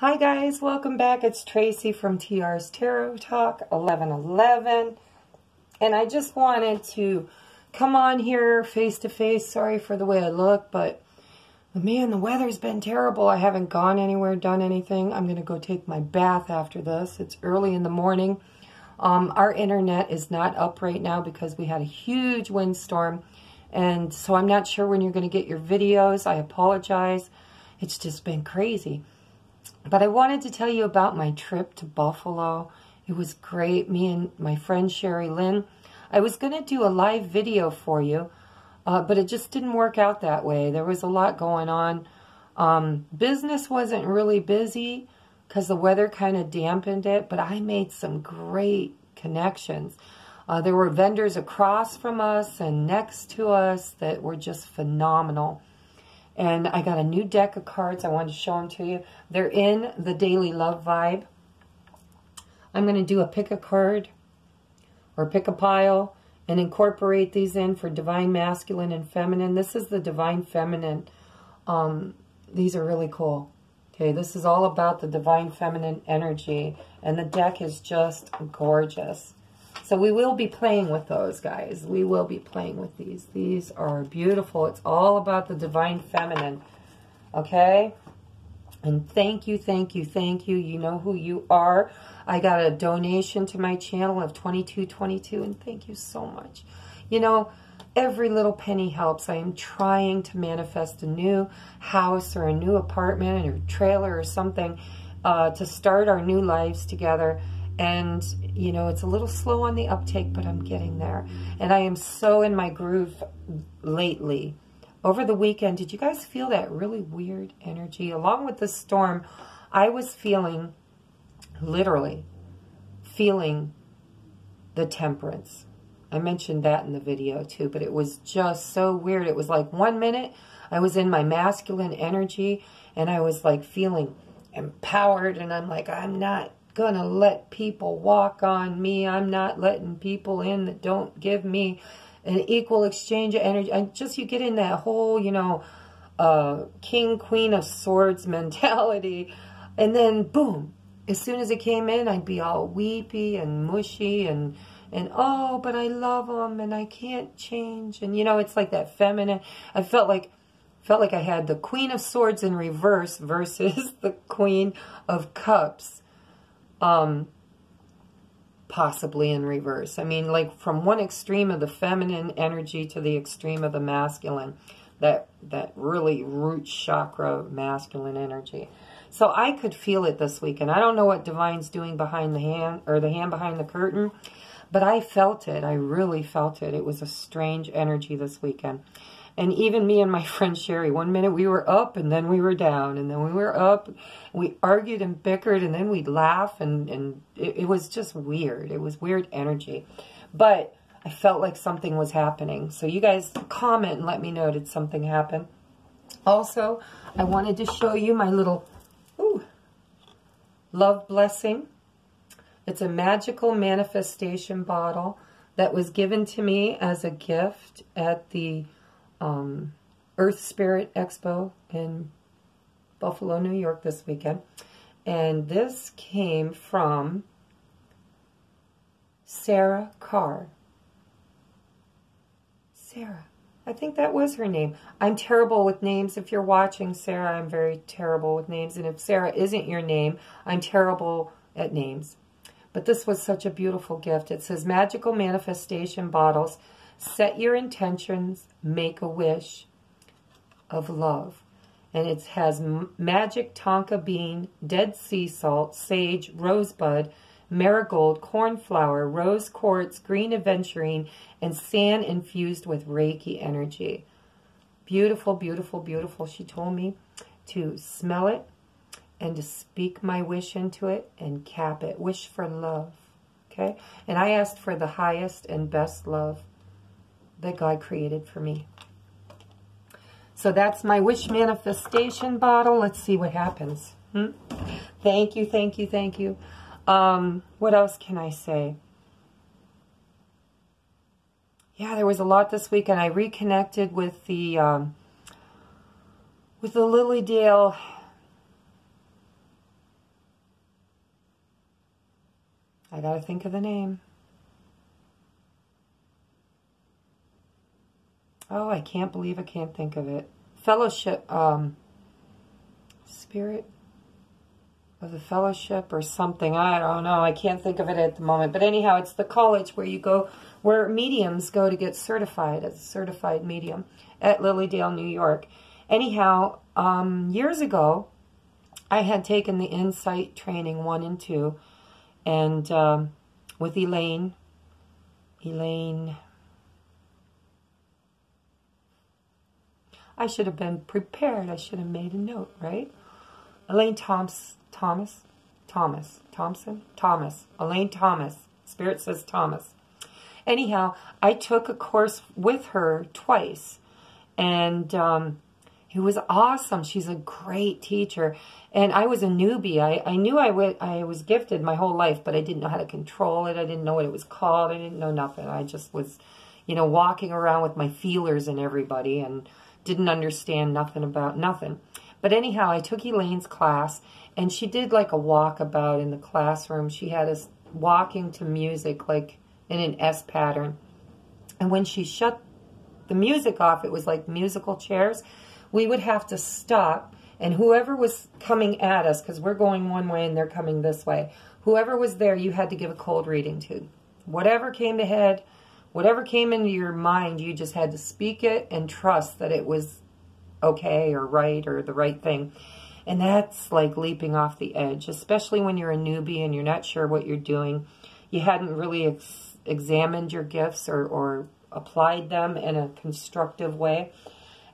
Hi guys, welcome back. It's Tracy from T.R.'s Tarot Talk 1111. And I just wanted to come on here face to face. Sorry for the way I look, but man, the weather's been terrible. I haven't gone anywhere, done anything. I'm going to go take my bath after this. It's early in the morning. Our internet is not up right now because we had a huge windstorm. And so I'm not sure when you're going to get your videos. I apologize. It's just been crazy. But I wanted to tell you about my trip to Buffalo. It was great. Me and my friend Sherry Lynn. I was going to do a live video for you, but it just didn't work out that way. There was a lot going on. Business wasn't really busy because the weather kind of dampened it, but I made some great connections. There were vendors across from us and next to us that were just phenomenal. And I got a new deck of cards. I wanted to show them to you. They're in the Daily Love vibe. I'm going to do a pick a card or pick a pile and incorporate these in for Divine Masculine and Feminine. This is the Divine Feminine. These are really cool. Okay, this is all about the Divine Feminine energy. And the deck is just gorgeous. So we will be playing with those, guys. We will be playing with these. These are beautiful. It's all about the Divine Feminine. Okay? And thank you, thank you, thank you. You know who you are. I got a donation to my channel of $22.22, and thank you so much. You know, every little penny helps. I am trying to manifest a new house or a new apartment or trailer or something to start our new lives together. And, you know, it's a little slow on the uptake, but I'm getting there. And I am so in my groove lately. Over the weekend, did you guys feel that really weird energy? Along with the storm, I was feeling, literally, feeling the temperance. I mentioned that in the video too, but it was just so weird. It was like 1 minute I was in my masculine energy and I was like feeling empowered, and I'm like, I'm not gonna let people walk on me. I'm not letting people in that don't give me an equal exchange of energy. And just, you get in that whole, you know, king, queen of swords mentality. And then, boom, as soon as it came in, I'd be all weepy and mushy and oh, but I love them and I can't change. And, you know, it's like that feminine. I felt like I had the Queen of Swords in reverse versus the Queen of Cups. Possibly in reverse. I mean, like from one extreme of the feminine energy to the extreme of the masculine, that really root chakra masculine energy. So I could feel it this week, and I don't know what Divine's doing behind the hand, or the hand behind the curtain, but I felt it. I really felt it. It was a strange energy this weekend. And even me and my friend Sherry, 1 minute we were up and then we were down, and then we were up. We argued and bickered, and then we'd laugh, and it was just weird. It was weird energy. But I felt like something was happening. So you guys comment and let me know, did something happen? Also, I wanted to show you my little love blessing. It's a magical manifestation bottle that was given to me as a gift at the Earth Spirit Expo in Buffalo, New York this weekend. And this came from Sarah Carr. Sarah. I think that was her name. I'm terrible with names. If you're watching, Sarah, I'm very terrible with names. And if Sarah isn't your name, I'm terrible at names. But this was such a beautiful gift. It says, magical manifestation bottles. Set your intentions, make a wish of love. And it has magic tonka bean, dead sea salt, sage, rosebud, marigold, cornflower, rose quartz, green aventurine, and sand infused with Reiki energy. Beautiful, beautiful, beautiful. She told me to smell it and to speak my wish into it and cap it. Wish for love. Okay? And I asked for the highest and best love that God created for me. So that's my wish manifestation bottle. Let's see what happens. Thank you, thank you, thank you. What else can I say? Yeah, there was a lot this week, and I reconnected with the Lily-Dale. I got to think of the name. Oh, I can't believe I can't think of it. Fellowship, Spirit of the Fellowship or something. I don't know. I can't think of it at the moment. But anyhow, it's the college where you go, where mediums go to get certified as a certified medium at Lilydale, New York. Anyhow, years ago, I had taken the Insight Training 1 and 2, and with Elaine, I should have been prepared. I should have made a note, right? Elaine Thomas. Elaine Thomas. Spirit says Thomas. Anyhow, I took a course with her twice, and it was awesome. She's a great teacher, and I was a newbie. I knew I was gifted my whole life, but I didn't know how to control it. I didn't know what it was called. I didn't know nothing. I just was, you know, walking around with my feelers and everybody, and didn't understand nothing about nothing. But anyhow, I took Elaine's class, and she did like a walkabout in the classroom. She had us walking to music, like in an S pattern. And when she shut the music off, it was like musical chairs. We would have to stop, and whoever was coming at us, because we're going one way and they're coming this way, whoever was there, you had to give a cold reading to. Whatever came to head, whatever came into your mind, you just had to speak it and trust that it was okay or right or the right thing. And that's like leaping off the edge, especially when you're a newbie and you're not sure what you're doing. You hadn't really examined your gifts or applied them in a constructive way.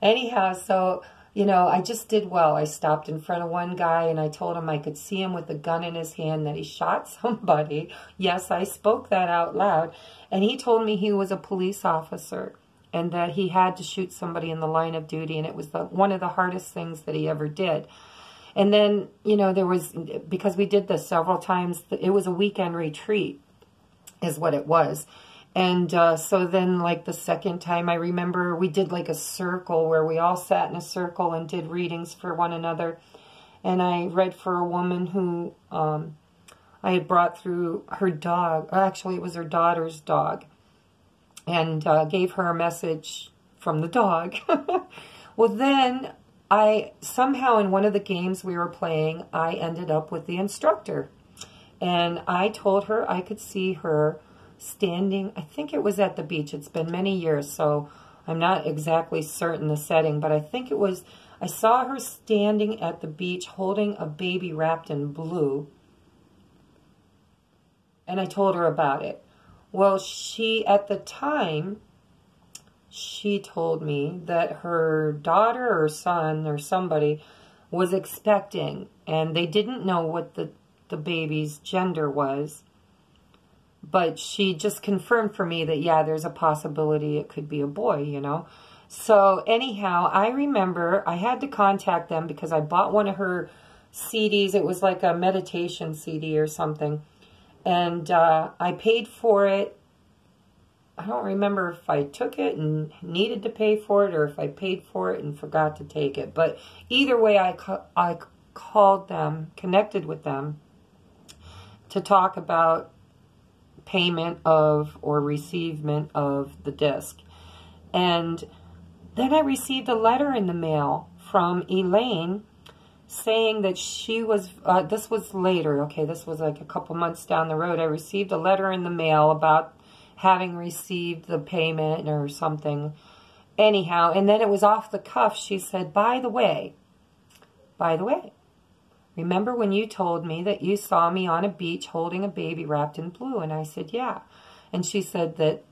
Anyhow, so, you know, I just did well. I stopped in front of one guy and I told him I could see him with a gun in his hand, that he shot somebody. Yes, I spoke that out loud. And he told me he was a police officer and that he had to shoot somebody in the line of duty, and it was one of the hardest things that he ever did. And then, you know, there was, because we did this several times, it was a weekend retreat is what it was. And so then, like, the second time, I remember we did like a circle where we all sat in a circle and did readings for one another. And I read for a woman who I had brought through her dog. Actually, it was her daughter's dog. And gave her a message from the dog. Well, then I somehow in one of the games we were playing, I ended up with the instructor. And I told her I could see her standing, I think it was at the beach. It's been many years, so I'm not exactly certain the setting, but I think it was, I saw her standing at the beach holding a baby wrapped in blue. And I told her about it. Well, she, at the time, she told me that her daughter or son or somebody was expecting, and they didn't know what the baby's gender was. But she just confirmed for me that, yeah, there's a possibility it could be a boy, you know. So anyhow, I remember I had to contact them because I bought one of her CDs. It was like a meditation CD or something. And I paid for it. I don't remember if I took it and needed to pay for it or if I paid for it and forgot to take it. But either way, I called them, connected with them to talk about payment of or receivement of the disc. And then I received a letter in the mail from Elaine saying that she was, this was later, okay, this was like a couple months down the road. I received a letter in the mail about having received the payment or something. Anyhow, and then it was off the cuff. She said, by the way, remember when you told me that you saw me on a beach holding a baby wrapped in blue? And I said, yeah. And she said that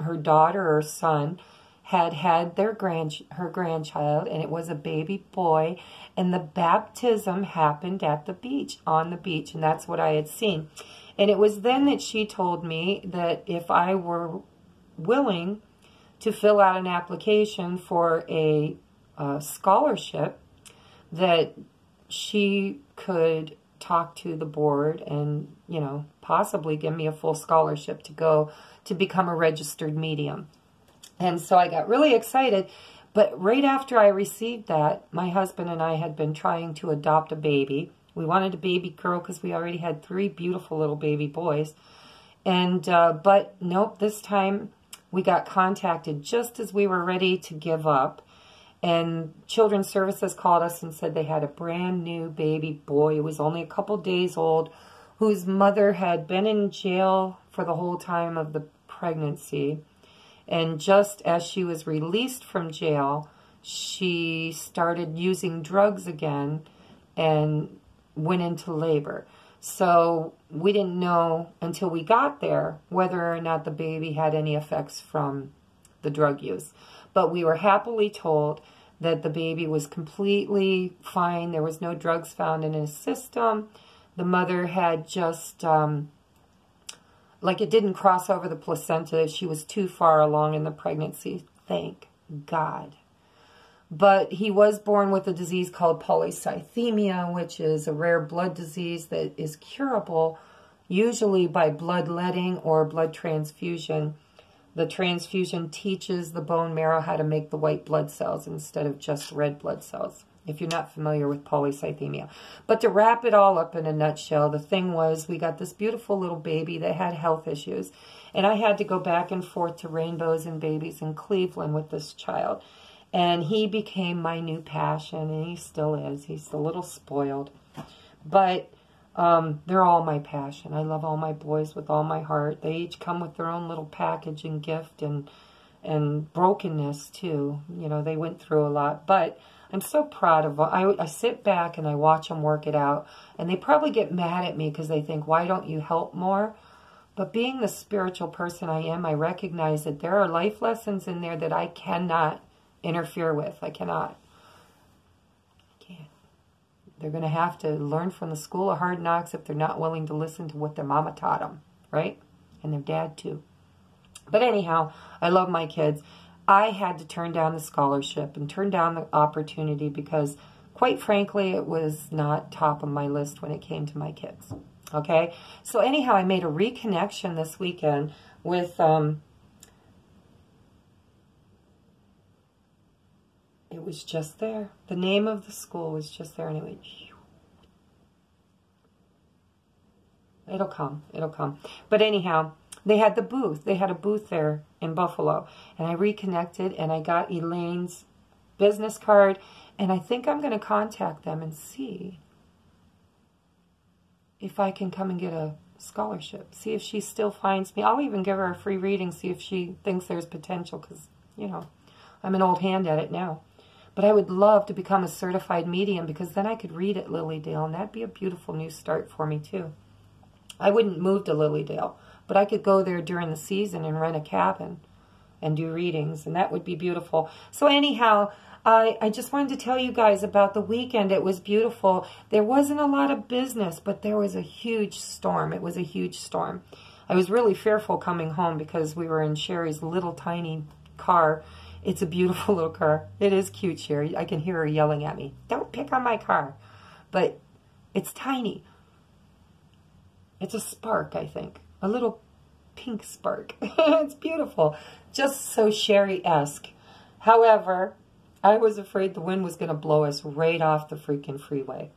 her daughter or son had her grandchild, and it was a baby boy, and the baptism happened at the beach, on the beach, and that's what I had seen. And it was then that she told me that if I were willing to fill out an application for a scholarship, that she could talk to the board and, you know, possibly give me a full scholarship to go to become a registered medium. And so I got really excited. But right after I received that, my husband and I had been trying to adopt a baby. We wanted a baby girl because we already had 3 beautiful little baby boys. And, but nope, this time we got contacted just as we were ready to give up. And Children's Services called us and said they had a brand new baby boy. It was only a couple days old, whose mother had been in jail for the whole time of the pregnancy. And just as she was released from jail, she started using drugs again and went into labor. So we didn't know until we got there whether or not the baby had any effects from the drug use. But we were happily told that the baby was completely fine. There was no drugs found in his system. The mother had just, like it didn't cross over the placenta. She was too far along in the pregnancy. Thank God. But he was born with a disease called polycythemia, which is a rare blood disease that is curable, usually by bloodletting or blood transfusion. The transfusion teaches the bone marrow how to make the white blood cells instead of just red blood cells, if you're not familiar with polycythemia. But to wrap it all up in a nutshell, the thing was we got this beautiful little baby that had health issues. And I had to go back and forth to Rainbows and Babies in Cleveland with this child. And he became my new passion, and he still is. He's a little spoiled. But they're all my passion. I love all my boys with all my heart. They each come with their own little package and gift and brokenness, too. You know, they went through a lot. But I'm so proud of them. I sit back and I watch them work it out. And they probably get mad at me because they think, why don't you help more? But being the spiritual person I am, I recognize that there are life lessons in there that I cannot interfere with. I cannot. I can't. They're going to have to learn from the school of hard knocks if they're not willing to listen to what their mama taught them, right? And their dad too. But anyhow, I love my kids. I had to turn down the scholarship and turn down the opportunity because, quite frankly, it was not top of my list when it came to my kids. Okay? So anyhow, I made a reconnection this weekend with it was just there. The name of the school was just there, and it went, it'll come. It'll come. But anyhow, they had the booth. They had a booth there in Buffalo. And I reconnected, and I got Elaine's business card. And I think I'm going to contact them and see if I can come and get a scholarship. See if she still finds me. I'll even give her a free reading, see if she thinks there's potential. Because, you know, I'm an old hand at it now. But I would love to become a certified medium because then I could read at Lilydale, and that'd be a beautiful new start for me too. I wouldn't move to Lilydale, but I could go there during the season and rent a cabin and do readings, and that would be beautiful. So anyhow, I just wanted to tell you guys about the weekend. It was beautiful. There wasn't a lot of business, but there was a huge storm. It was a huge storm. I was really fearful coming home because we were in Sherry's little tiny car. It's a beautiful little car. It is cute, Sherry. I can hear her yelling at me. Don't pick on my car. But it's tiny. It's a spark, I think. A little pink spark. It's beautiful. Just so Sherry-esque. However, I was afraid the wind was going to blow us right off the freaking freeway.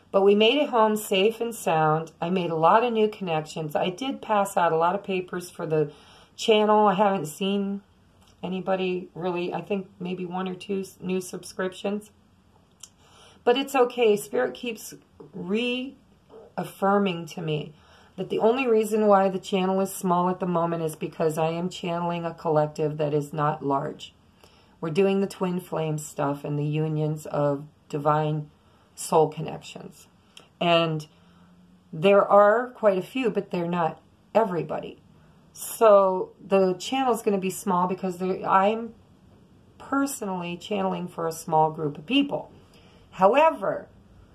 But we made it home safe and sound. I made a lot of new connections. I did pass out a lot of papers for the channel. I haven't seen anybody really, I think maybe 1 or 2 new subscriptions. But it's okay. Spirit keeps reaffirming to me that the only reason why the channel is small at the moment is because I am channeling a collective that is not large. We're doing the twin flame stuff and the unions of divine soul connections. And there are quite a few, but they're not everybody. So the channel is going to be small because I'm personally channeling for a small group of people. However,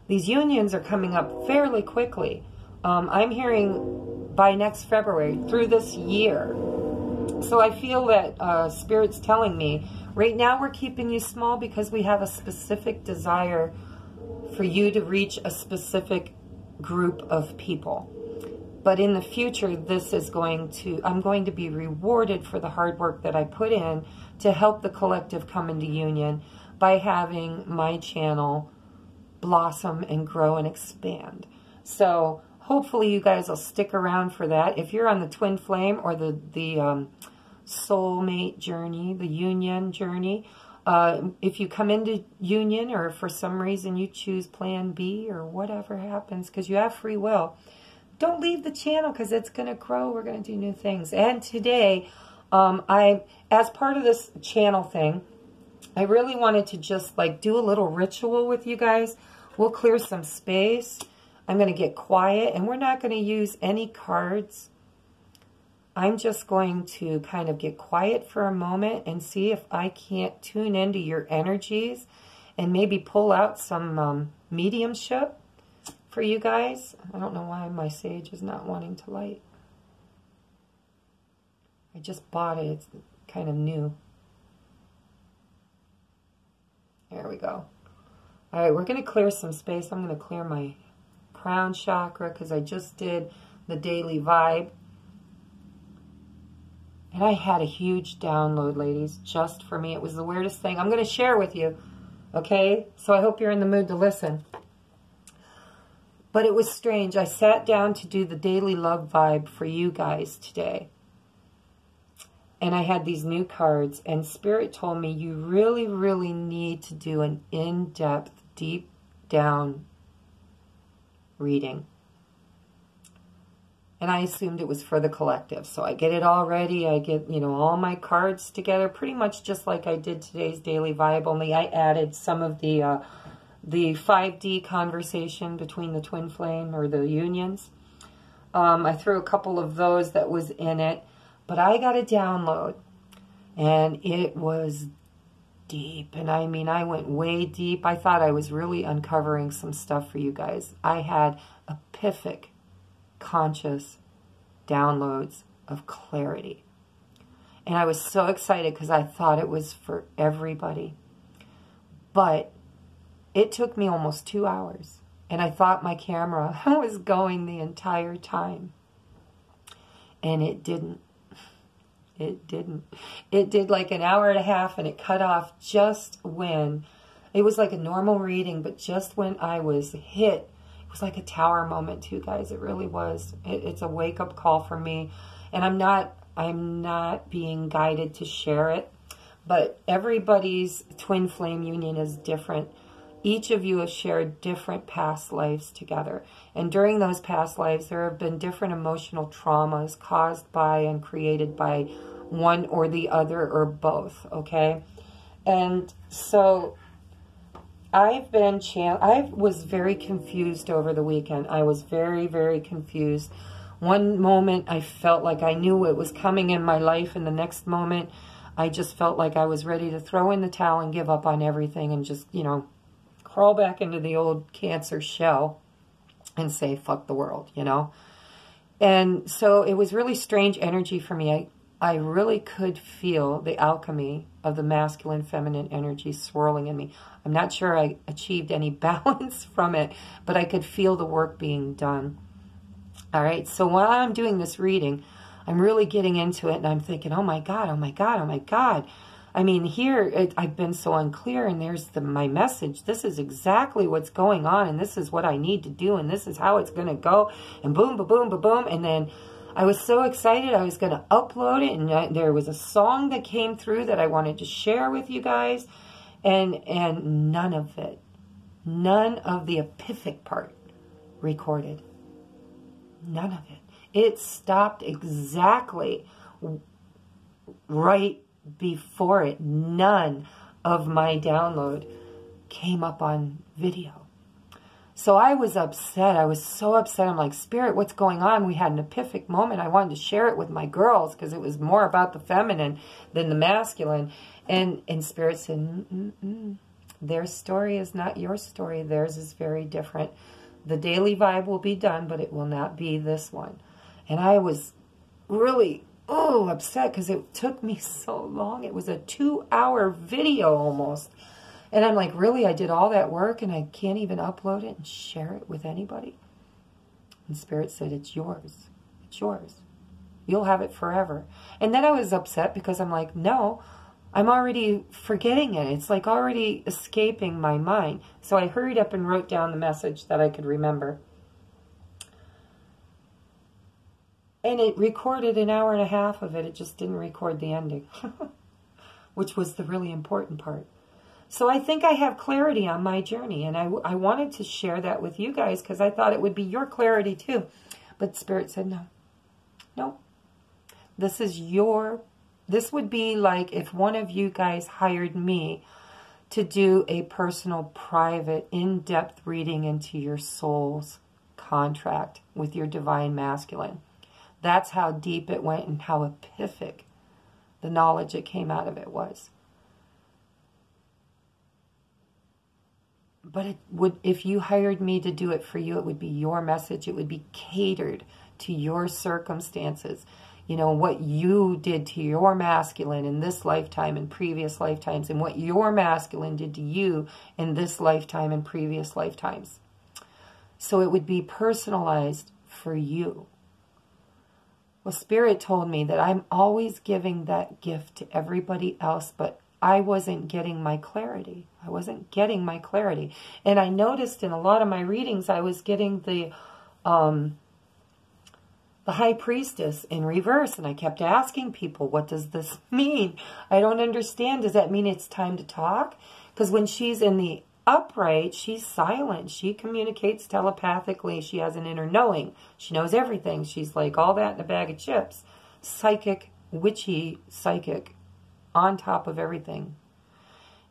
these unions are coming up fairly quickly. I'm hearing by next February through this year. So I feel that Spirit's telling me, right now we're keeping you small because we have a specific desire for you to reach a specific group of people. But in the future, this is I'm going to be rewarded for the hard work that I put in to help the collective come into union by having my channel blossom and grow and expand. So hopefully you guys will stick around for that. If you're on the twin flame or the soulmate journey, the union journey, if you come into union or for some reason you choose plan B or whatever happens, because you have free will, don't leave the channel because it's going to grow. We're going to do new things. And today, as part of this channel thing, I really wanted to just like do a little ritual with you guys. We'll clear some space. I'm going to get quiet, and we're not going to use any cards. I'm just going to kind of get quiet for a moment and see if I can't tune into your energies and maybe pull out some mediumship for you guys. I don't know why my sage is not wanting to light. I just bought it. It's kind of new. There we go. All right, we're going to clear some space. I'm going to clear my crown chakra because I just did the daily vibe. And I had a huge download, ladies, just for me. It was the weirdest thing. I'm going to share with you, okay? So I hope you're in the mood to listen. But it was strange. I sat down to do the daily love vibe for you guys today. And I had these new cards, and Spirit told me you really, really need to do an in-depth, deep down reading. And I assumed it was for the collective. So I get it all ready. I get, you know, all my cards together, pretty much just like I did today's daily vibe, only I added some of the 5D conversation between the twin flame or the unions. I threw a couple of those that was in it. But I got a download, and it was deep. And I mean, I went way deep. I thought I was really uncovering some stuff for you guys. I had epiphanic, conscious downloads of clarity. And I was so excited because I thought it was for everybody. But it took me almost 2 hours. And I thought my camera was going the entire time. And it didn't. It didn't. It did like an hour and a half, and it cut off just when, it was like a normal reading, but just when I was hit, it was like a tower moment too, guys. It really was. It's a wake-up call for me, and I'm not being guided to share it, but everybody's twin flame union is different. Each of you have shared different past lives together. And during those past lives, there have been different emotional traumas caused by and created by one or the other or both, okay? And so I was very confused over the weekend. I was very, very confused. One moment I felt like I knew what was coming in my life, and the next moment I just felt like I was ready to throw in the towel and give up on everything and just, you know, crawl back into the old Cancer shell and say, fuck the world, you know? And so it was really strange energy for me. I really could feel the alchemy of the masculine, feminine energy swirling in me. I'm not sure I achieved any balance from it, but I could feel the work being done. All right, so while I'm doing this reading, I'm really getting into it, and I'm thinking, oh my God, oh my God, oh my God. I mean, here, I've been so unclear, and there's my message. This is exactly what's going on, and this is what I need to do, and this is how it's going to go, and boom, ba boom, ba boom, and then I was so excited I was going to upload it, and there was a song that came through that I wanted to share with you guys, and none of it, none of the epiphanic part recorded. None of it. It stopped exactly right before it. None of my download came up on video. So I was upset. I was so upset. I'm like, Spirit, what's going on? We had an epiphanic moment. I wanted to share it with my girls because it was more about the feminine than the masculine. And Spirit said, their story is not your story. Theirs is very different. The daily vibe will be done, but it will not be this one. And I was really upset because it took me so long. It was a 2-hour video almost. And I'm like, really? I did all that work and I can't even upload it and share it with anybody? And Spirit said, it's yours. It's yours. You'll have it forever. And then I was upset because I'm like, no, I'm already forgetting it. It's like already escaping my mind. So I hurried up and wrote down the message that I could remember. And it recorded an hour and a half of it. It just didn't record the ending, which was the really important part. So I think I have clarity on my journey, and I wanted to share that with you guys because I thought it would be your clarity too. But Spirit said, no, no. This would be like if one of you guys hired me to do a personal, private, in-depth reading into your soul's contract with your divine masculine. That's how deep it went and how epiphanic the knowledge that came out of it was. But it would, if you hired me to do it for you, it would be your message. It would be catered to your circumstances. You know, what you did to your masculine in this lifetime and previous lifetimes, and what your masculine did to you in this lifetime and previous lifetimes. So it would be personalized for you. Well, Spirit told me that I'm always giving that gift to everybody else, but I wasn't getting my clarity. I wasn't getting my clarity. And I noticed in a lot of my readings, I was getting the High Priestess in reverse. And I kept asking people, what does this mean? I don't understand. Does that mean it's time to talk? Because when she's in the upright, she's silent. She communicates telepathically. She has an inner knowing. She knows everything. She's like all that in a bag of chips. Psychic, witchy psychic, on top of everything.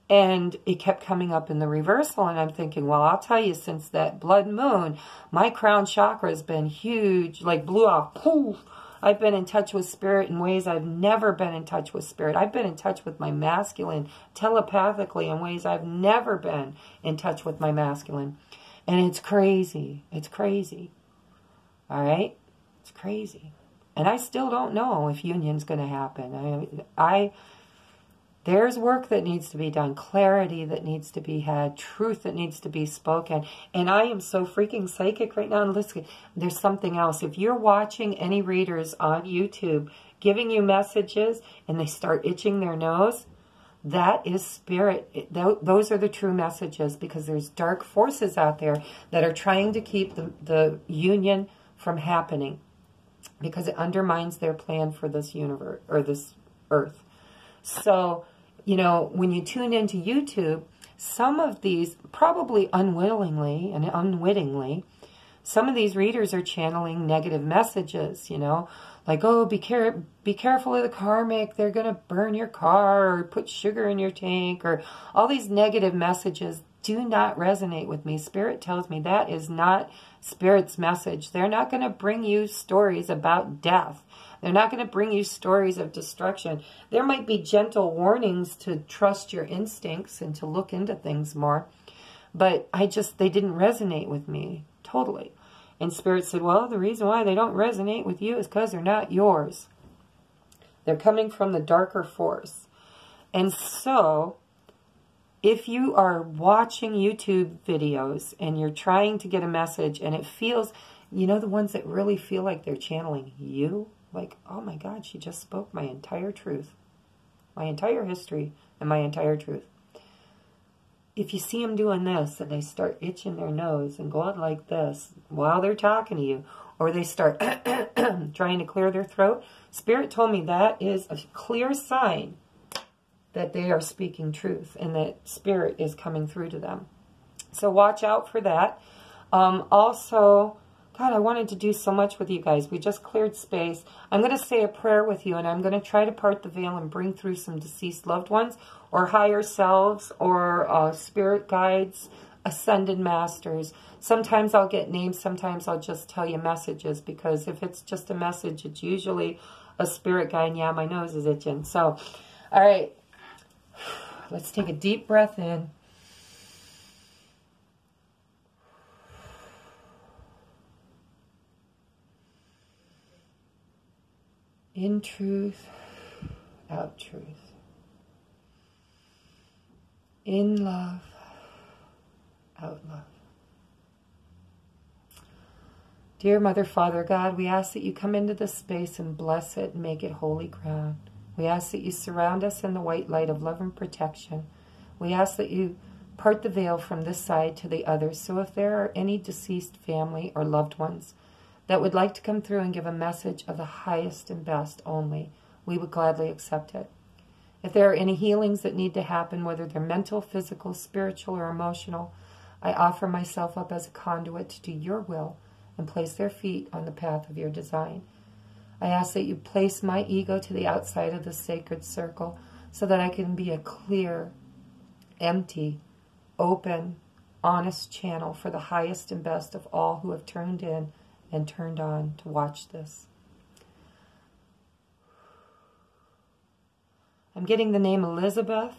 And it kept coming up in the reversal, and I'm thinking, well, I'll tell you, since that blood moon, my crown chakra has been huge, like blew off, poof. I've been in touch with Spirit in ways I've never been in touch with Spirit. I've been in touch with my masculine telepathically in ways I've never been in touch with my masculine. And it's crazy. It's crazy. All right? It's crazy. And I still don't know if union's going to happen. There's work that needs to be done, clarity that needs to be had, truth that needs to be spoken. And I am so freaking psychic right now. And listen, there's something else. If you're watching any readers on YouTube giving you messages and they start itching their nose, that is Spirit. Those are the true messages, because there's dark forces out there that are trying to keep the union from happening, because it undermines their plan for this universe or this earth. So, you know, when you tune into YouTube, some of these, probably unwillingly and unwittingly, some of these readers are channeling negative messages, you know, like, oh, be careful of the karmic, they're going to burn your car or put sugar in your tank, or all these negative messages do not resonate with me. Spirit tells me that is not Spirit's message. They're not going to bring you stories about death. They're not going to bring you stories of destruction. There might be gentle warnings to trust your instincts and to look into things more. But they didn't resonate with me totally. And Spirit said, well, the reason why they don't resonate with you is because they're not yours. They're coming from the darker force. And so, if you are watching YouTube videos and you're trying to get a message and it feels, you know, the ones that really feel like they're channeling you, like, oh my God, she just spoke my entire truth, my entire history, and my entire truth. If you see them doing this and they start itching their nose and going like this while they're talking to you, or they start trying to clear their throat, Spirit told me that is a clear sign that they are speaking truth and that Spirit is coming through to them. So watch out for that. Also, God, I wanted to do so much with you guys. We just cleared space. I'm going to say a prayer with you, and I'm going to try to part the veil and bring through some deceased loved ones or higher selves or spirit guides, ascended masters. Sometimes I'll get names. Sometimes I'll just tell you messages, because if it's just a message, it's usually a spirit guide. And yeah, my nose is itching. So, all right. Let's take a deep breath in. In truth, out truth. In love, out love. Dear Mother, Father, God, we ask that you come into this space and bless it and make it holy ground. We ask that you surround us in the white light of love and protection. We ask that you part the veil from this side to the other, so if there are any deceased family or loved ones that would like to come through and give a message of the highest and best only, we would gladly accept it. If there are any healings that need to happen, whether they're mental, physical, spiritual, or emotional, I offer myself up as a conduit to do your will and place their feet on the path of your design. I ask that you place my ego to the outside of the sacred circle so that I can be a clear, empty, open, honest channel for the highest and best of all who have turned in and turned on to watch this. I'm getting the name Elizabeth.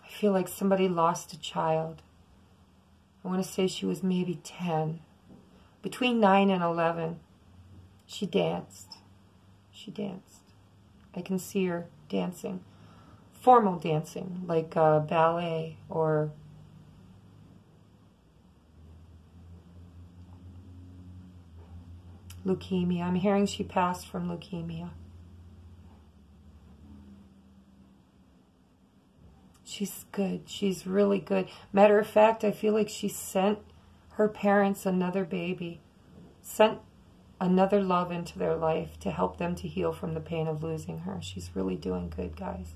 I feel like somebody lost a child. I want to say she was maybe 10. Between 9 and 11, she danced. She danced. I can see her dancing. Formal dancing, like ballet or leukemia. I'm hearing she passed from leukemia. She's good. She's really good. Matter of fact, I feel like she sent her parents another baby. Sent another love into their life to help them to heal from the pain of losing her. She's really doing good, guys.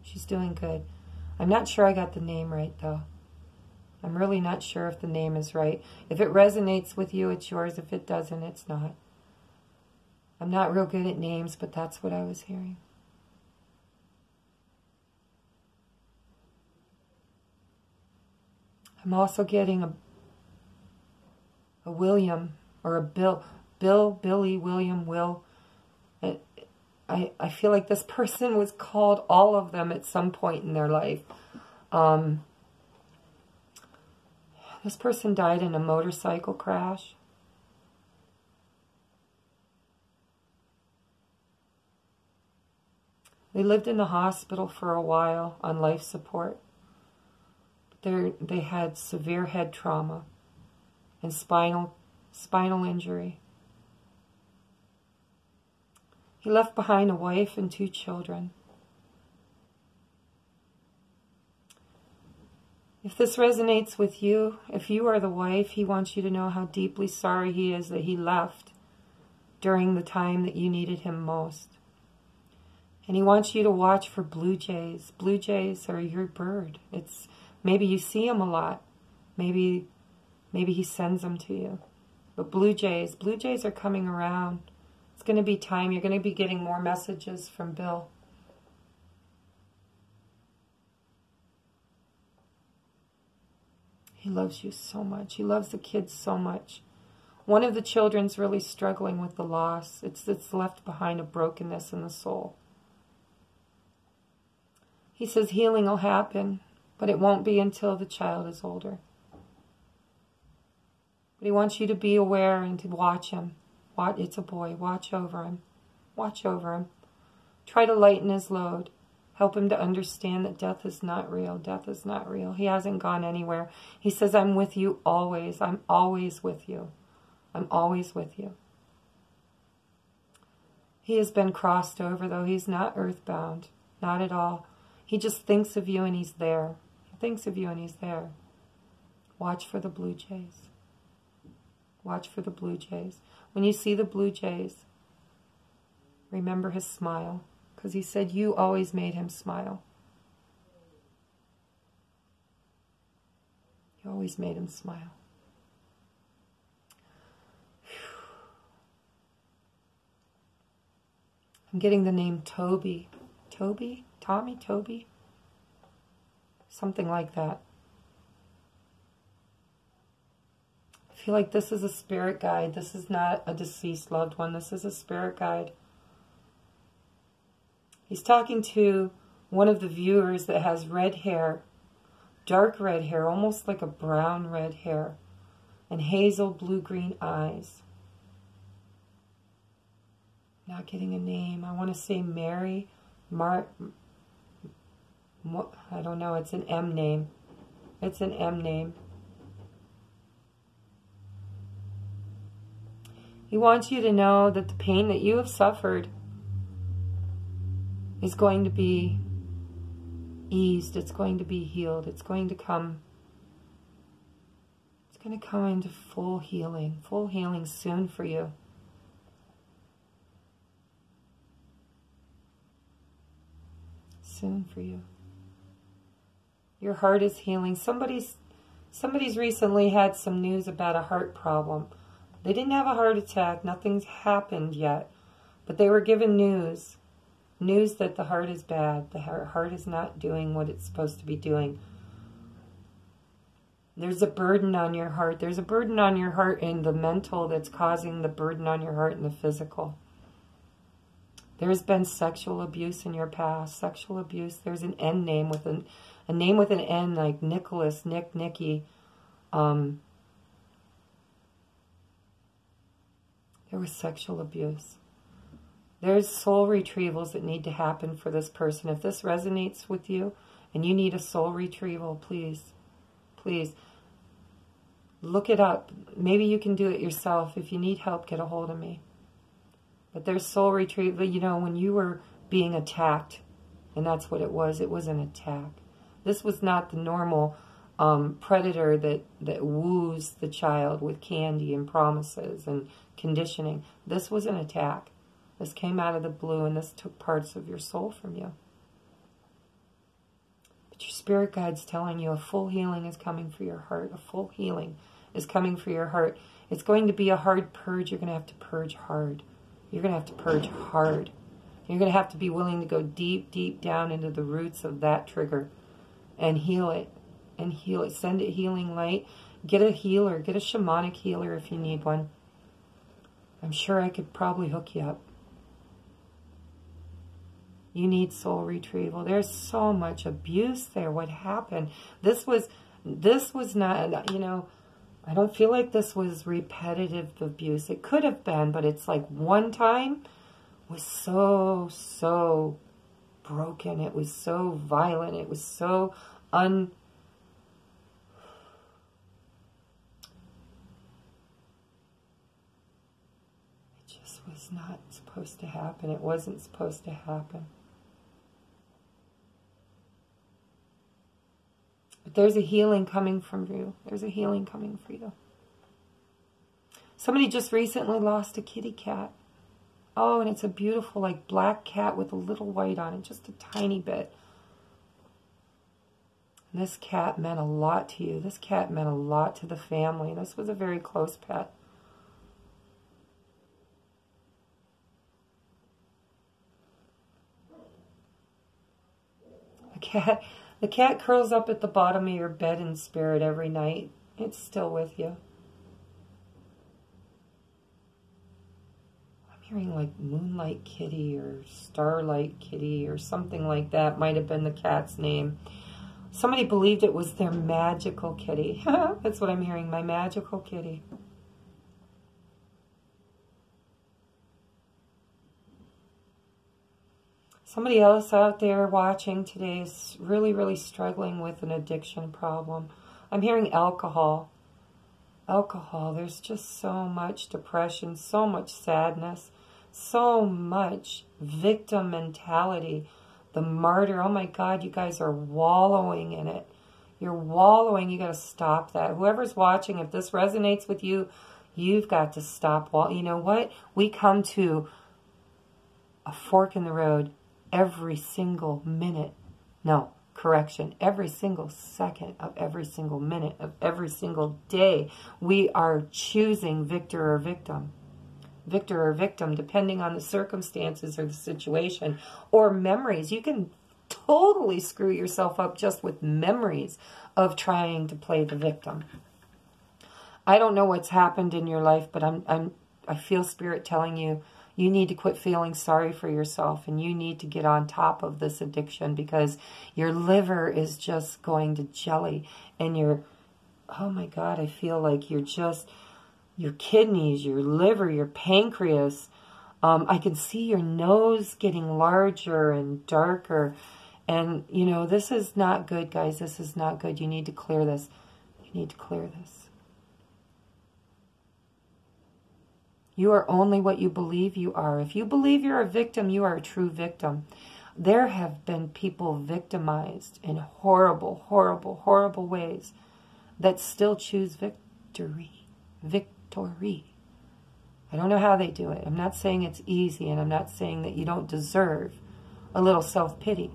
She's doing good. I'm not sure I got the name right, though. I'm really not sure if the name is right. If it resonates with you, it's yours. If it doesn't, it's not. I'm not real good at names, but that's what I was hearing. I'm also getting a William or a Bill, Billy, William, Will. I feel like this person was called all of them at some point in their life. This person died in a motorcycle crash. They lived in the hospital for a while on life support. They had severe head trauma and spinal injury. He left behind a wife and 2 children. If this resonates with you, if you are the wife, he wants you to know how deeply sorry he is that he left during the time that you needed him most. And he wants you to watch for blue jays. Blue jays are your bird. Maybe you see them a lot. Maybe he sends them to you. But blue jays are coming around. It's going to be time. You're going to be getting more messages from Bill. He loves you so much. He loves the kids so much. One of the children's really struggling with the loss. It's left behind a brokenness in the soul. He says healing will happen, but it won't be until the child is older. But he wants you to be aware and to watch him. It's a boy. Watch over him. Watch over him. Try to lighten his load. Help him to understand that death is not real. Death is not real. He hasn't gone anywhere. He says, I'm with you always. I'm always with you. I'm always with you. He has been crossed over, though. He's not earthbound. Not at all. He just thinks of you and he's there. He thinks of you and he's there. Watch for the blue jays. Watch for the blue jays. When you see the blue jays, remember his smile. Because he said you always made him smile. You always made him smile. I'm getting the name Toby. Toby? Tommy? Toby? Something like that. I feel like this is a spirit guide. This is not a deceased loved one. This is a spirit guide. He's talking to one of the viewers that has red hair, dark red hair, almost like a brown red hair, and hazel blue-green eyes. Not getting a name. I want to say Mary, I don't know. It's an M name. It's an M name. He wants you to know that the pain that you have suffered is going to be eased. It's going to be healed. It's going to come into full healing soon for you. Soon for you. Your heart is healing. Somebody's recently had some news about a heart problem. They didn't have a heart attack. Nothing's happened yet. But they were given news. News that the heart is bad. The heart is not doing what it's supposed to be doing. There's a burden on your heart. There's a burden on your heart in the mental that's causing the burden on your heart in the physical. There's been sexual abuse in your past. Sexual abuse. There's an N name with a name with an N, like Nicholas, Nick, Nicky. There was sexual abuse. There's soul retrievals that need to happen for this person. If this resonates with you and you need a soul retrieval, please, please, look it up. Maybe you can do it yourself. If you need help, get a hold of me. But there's soul retrieval. You know, when you were being attacked, and that's what it was an attack. This was not the normal predator that woos the child with candy and promises and conditioning. This was an attack. This came out of the blue, and this took parts of your soul from you. But your spirit guide's telling you a full healing is coming for your heart. A full healing is coming for your heart. It's going to be a hard purge. You're going to have to purge hard. You're going to have to purge hard. You're going to have to be willing to go deep, deep down into the roots of that trigger and heal it. And heal it. Send it healing light. Get a healer. Get a shamanic healer if you need one. I'm sure I could probably hook you up. You need soul retrieval. There's so much abuse there. What happened? This was not, you know, I don't feel like this was repetitive abuse. It could have been, but it's like one time was so broken. It was so violent. It was so it just was not supposed to happen. It wasn't supposed to happen. But there's a healing coming from you. There's a healing coming for you. Somebody just recently lost a kitty cat. Oh, and it's a beautiful, like, black cat with a little white on it, just a tiny bit. And this cat meant a lot to you. This cat meant a lot to the family. This was a very close pet. The cat curls up at the bottom of your bed in spirit every night. It's still with you. I'm hearing like Moonlight Kitty or Starlight Kitty or something like that. Might have been the cat's name. Somebody believed it was their magical kitty. That's what I'm hearing, my magical kitty. Somebody else out there watching today is really, really struggling with an addiction problem. I'm hearing alcohol. Alcohol. There's just so much depression, so much sadness, so much victim mentality. The martyr. Oh my God, you guys are wallowing in it. You're wallowing. You got to stop that. Whoever's watching, if this resonates with you, you've got to stop. You know what? We come to a fork in the road. Every single minute, no, correction, every single second of every single minute of every single day, we are choosing victor or victim. Victor or victim, depending on the circumstances or the situation, or memories. You can totally screw yourself up just with memories of trying to play the victim. I don't know what's happened in your life, but I feel spirit telling you, you need to quit feeling sorry for yourself, and you need to get on top of this addiction, because your liver is just going to jelly, and oh my God, I feel like you're just, your kidneys, your liver, your pancreas, I can see your nose getting larger and darker, and you know, this is not good, guys. This is not good. You need to clear this. You need to clear this. You are only what you believe you are. If you believe you're a victim, you are a true victim. There have been people victimized in horrible, horrible, horrible ways that still choose victory. Victory. I don't know how they do it. I'm not saying it's easy, and I'm not saying that you don't deserve a little self-pity.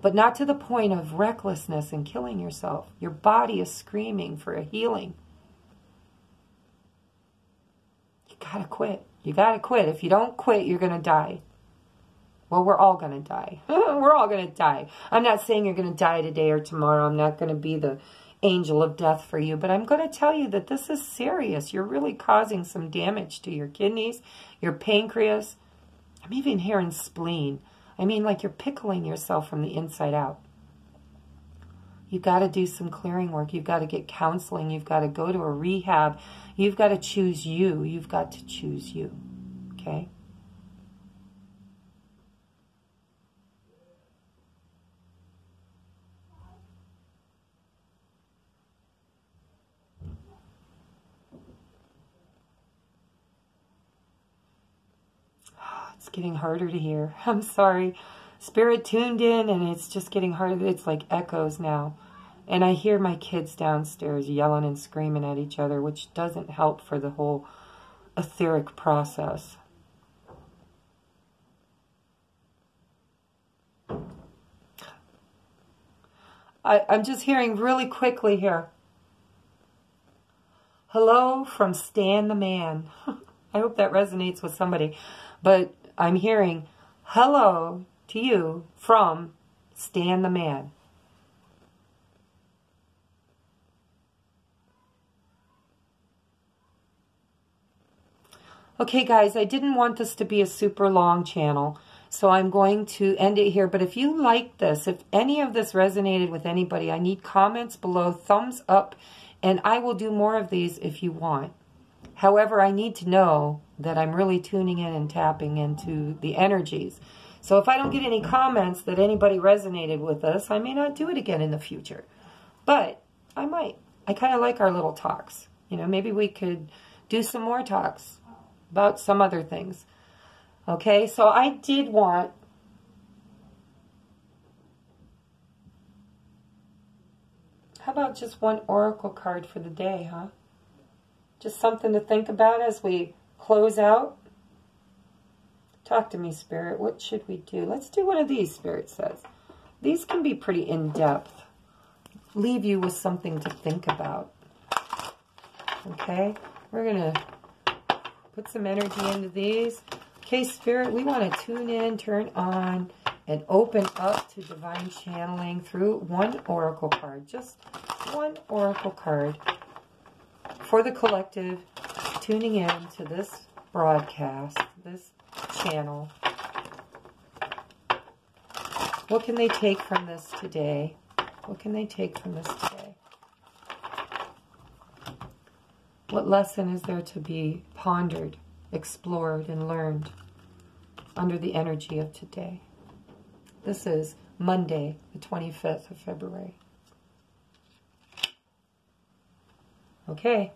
But not to the point of recklessness and killing yourself. Your body is screaming for a healing. You gotta quit. You gotta quit. If you don't quit, you're gonna die. Well, we're all gonna die. We're all gonna die. I'm not saying you're gonna die today or tomorrow. I'm not gonna be the angel of death for you. But I'm gonna tell you that this is serious. You're really causing some damage to your kidneys, your pancreas. I'm even hearing spleen. I mean, like you're pickling yourself from the inside out. You've got to do some clearing work. You've got to get counseling. You've got to go to a rehab. You've got to choose you. You've got to choose you. Okay? It's getting harder to hear. I'm sorry. Spirit tuned in and it's just getting harder. It's like echoes now. And I hear my kids downstairs yelling and screaming at each other, which doesn't help for the whole etheric process. I'm just hearing really quickly here. Hello from Stan the Man. I hope that resonates with somebody. But I'm hearing hello to you from Stan the Man. Okay, guys, I didn't want this to be a super long channel, so I'm going to end it here. But if you like this, if any of this resonated with anybody, I need comments below, thumbs up, and I will do more of these if you want. However, I need to know that I'm really tuning in and tapping into the energies. So if I don't get any comments that anybody resonated with this, I may not do it again in the future. But I might. I kind of like our little talks. You know, maybe we could do some more talks about some other things. Okay, so I did want... How about just one oracle card for the day, huh? Just something to think about as we close out. Talk to me, Spirit. What should we do? Let's do one of these, Spirit says. These can be pretty in-depth. Leave you with something to think about. Okay? We're going to put some energy into these. Okay, Spirit, we want to tune in, turn on, and open up to divine channeling through one oracle card. Just one oracle card for the collective tuning in to this broadcast, this channel. What can they take from this today? What can they take from this today? What lesson is there to be pondered, explored, and learned under the energy of today? This is Monday, the 25th of February. Okay,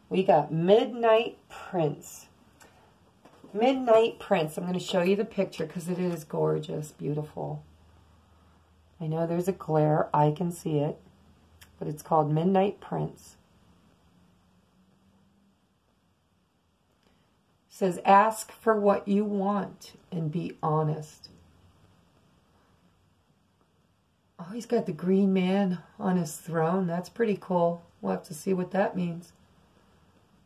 we got Midnight Prince. Midnight Prince. I'm going to show you the picture because it is gorgeous, beautiful. I know there's a glare. I can see it. But it's called Midnight Prince. It says, ask for what you want and be honest. Oh, he's got the green man on his throne. That's pretty cool. We'll have to see what that means.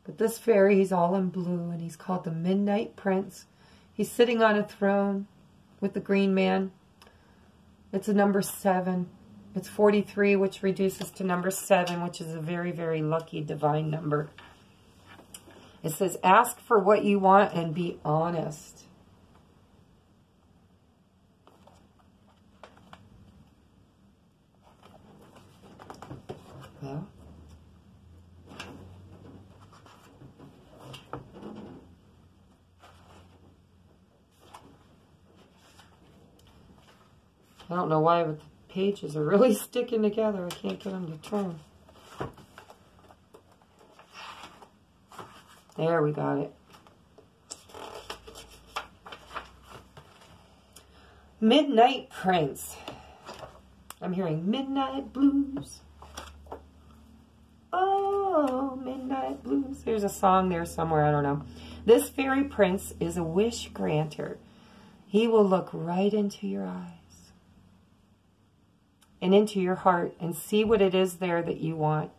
But this fairy, he's all in blue, and he's called the Midnight Prince. He's sitting on a throne with the green man. It's a number 7. It's 43, which reduces to number 7, which is a very, very lucky divine number. It says, ask for what you want and be honest. Well, I don't know why, but the pages are really sticking together. I can't get them to turn. There, we got it. Midnight Prince. I'm hearing midnight blues. Oh, midnight blues. There's a song there somewhere, I don't know. This fairy prince is a wish granter. He will look right into your eyes and into your heart and see what it is there that you want.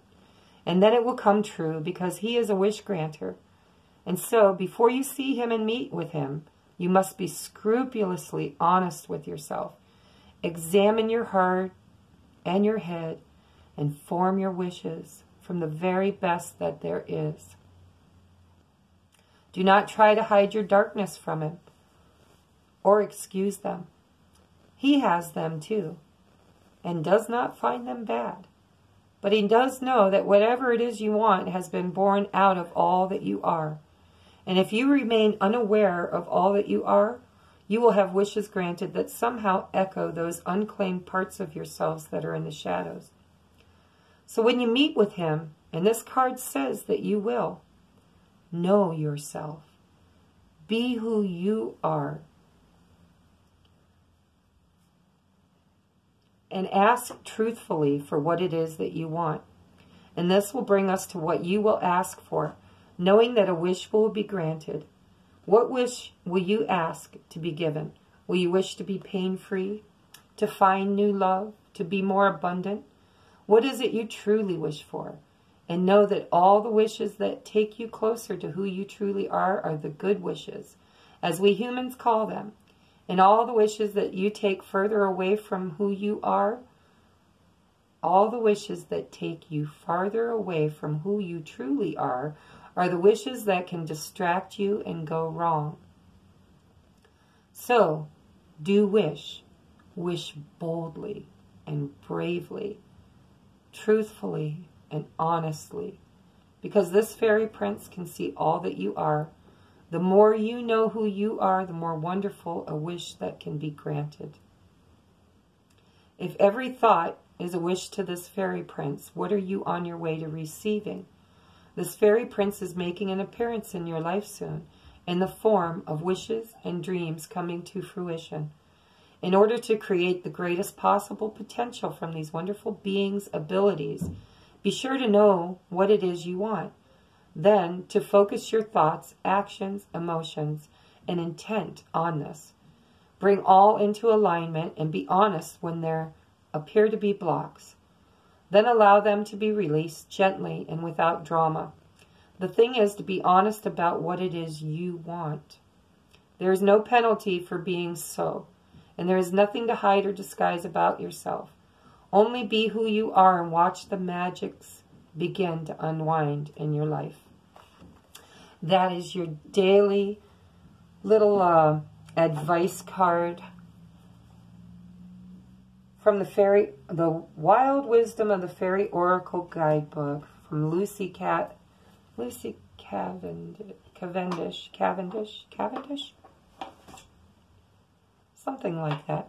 And then it will come true because he is a wish granter. And so before you see him and meet with him, you must be scrupulously honest with yourself. Examine your heart and your head and form your wishes from the very best that there is. Do not try to hide your darkness from him or excuse them. He has them too and does not find them bad. But he does know that whatever it is you want has been born out of all that you are. And if you remain unaware of all that you are, you will have wishes granted that somehow echo those unclaimed parts of yourselves that are in the shadows. So when you meet with him, and this card says that you will, know yourself. Be who you are. And ask truthfully for what it is that you want. And this will bring us to what you will ask for, knowing that a wish will be granted. What wish will you ask to be given? Will you wish to be pain-free, to find new love, to be more abundant? What is it you truly wish for? And know that all the wishes that take you closer to who you truly are the good wishes, as we humans call them. And all the wishes that you take further away from who you are, all the wishes that take you farther away from who you truly are the wishes that can distract you and go wrong. So, do wish. Wish boldly and bravely, truthfully and honestly, because this fairy prince can see all that you are. The more you know who you are, the more wonderful a wish that can be granted. If every thought is a wish to this fairy prince, what are you on your way to receiving? This fairy prince is making an appearance in your life soon, in the form of wishes and dreams coming to fruition. In order to create the greatest possible potential from these wonderful beings' abilities, be sure to know what it is you want. Then, to focus your thoughts, actions, emotions, and intent on this. Bring all into alignment and be honest when there appear to be blocks. Then allow them to be released gently and without drama. The thing is to be honest about what it is you want. There is no penalty for being so, and there is nothing to hide or disguise about yourself. Only be who you are and watch the magics begin to unwind in your life. That is your daily little advice card from the Wild Wisdom of the Fairy Oracle Guidebook from Lucy Cavendish, something like that.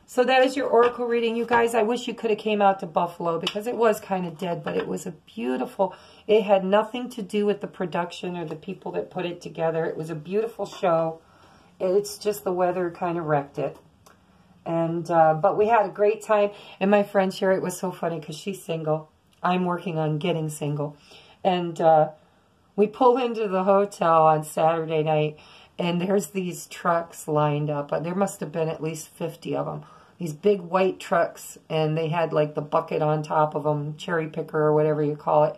So that is your oracle reading, you guys. I wish you could have came out to Buffalo because it was kind of dead, but it was a beautiful, it had nothing to do with the production or the people that put it together. It was a beautiful show. It's just the weather kind of wrecked it. And but we had a great time. And my friend Sherry, it was so funny because she's single. I'm working on getting single. And we pull into the hotel on Saturday night, and there's these trucks lined up. There must have been at least 50 of them. These big white trucks, and they had like the bucket on top of them, cherry picker or whatever you call it.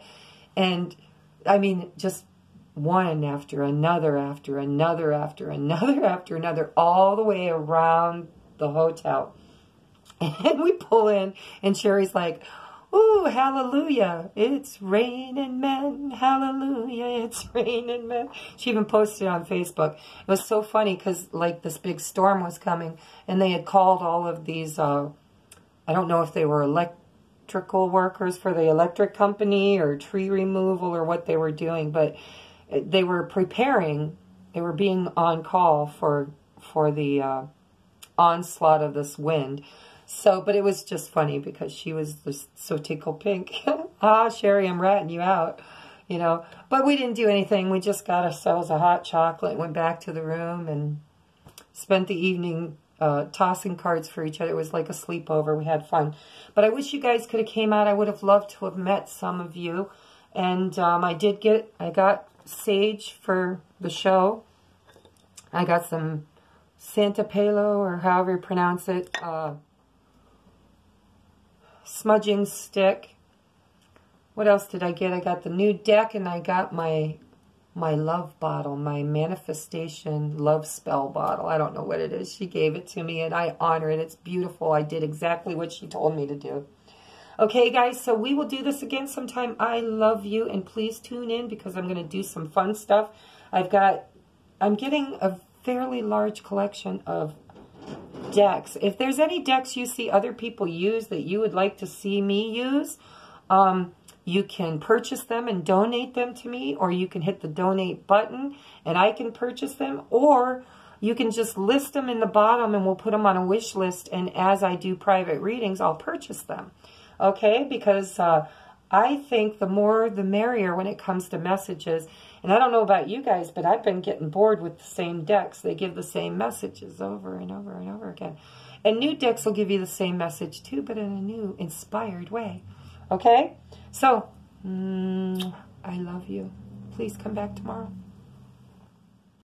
And I mean, just one after another, after another, after another, after another, all the way around the hotel. And we pull in, and Sherry's like, "Ooh, hallelujah, it's raining men, hallelujah, it's raining men." She even posted it on Facebook. It was so funny because like this big storm was coming, and they had called all of these, I don't know if they were electrical workers for the electric company or tree removal or what they were doing, but they were preparing, they were being on call for the onslaught of this wind. So, but it was just funny because she was just so tickle pink. Ah, Sherry, I'm ratting you out, you know. But we didn't do anything. We just got ourselves a hot chocolate, went back to the room, and spent the evening tossing cards for each other. It was like a sleepover. We had fun. But I wish you guys could have came out. I would have loved to have met some of you. And I got sage for the show. I got some Santa Pelo, or however you pronounce it, smudging stick. What else did I get? I got the new deck, and I got my love bottle, my manifestation love spell bottle. I don't know what it is. She gave it to me, and I honor it. It's beautiful. I did exactly what she told me to do. Okay, guys, so we will do this again sometime. I love you, and please tune in because I'm going to do some fun stuff. I'm getting a fairly large collection of decks. If there's any decks you see other people use that you would like to see me use, you can purchase them and donate them to me, or you can hit the donate button and I can purchase them, or you can just list them in the bottom and we'll put them on a wish list, and as I do private readings, I'll purchase them. Okay, because I think the more the merrier when it comes to messages. And I don't know about you guys, but I've been getting bored with the same decks. They give the same messages over and over and over again. And new decks will give you the same message too, but in a new, inspired way. Okay? So, I love you. Please come back tomorrow.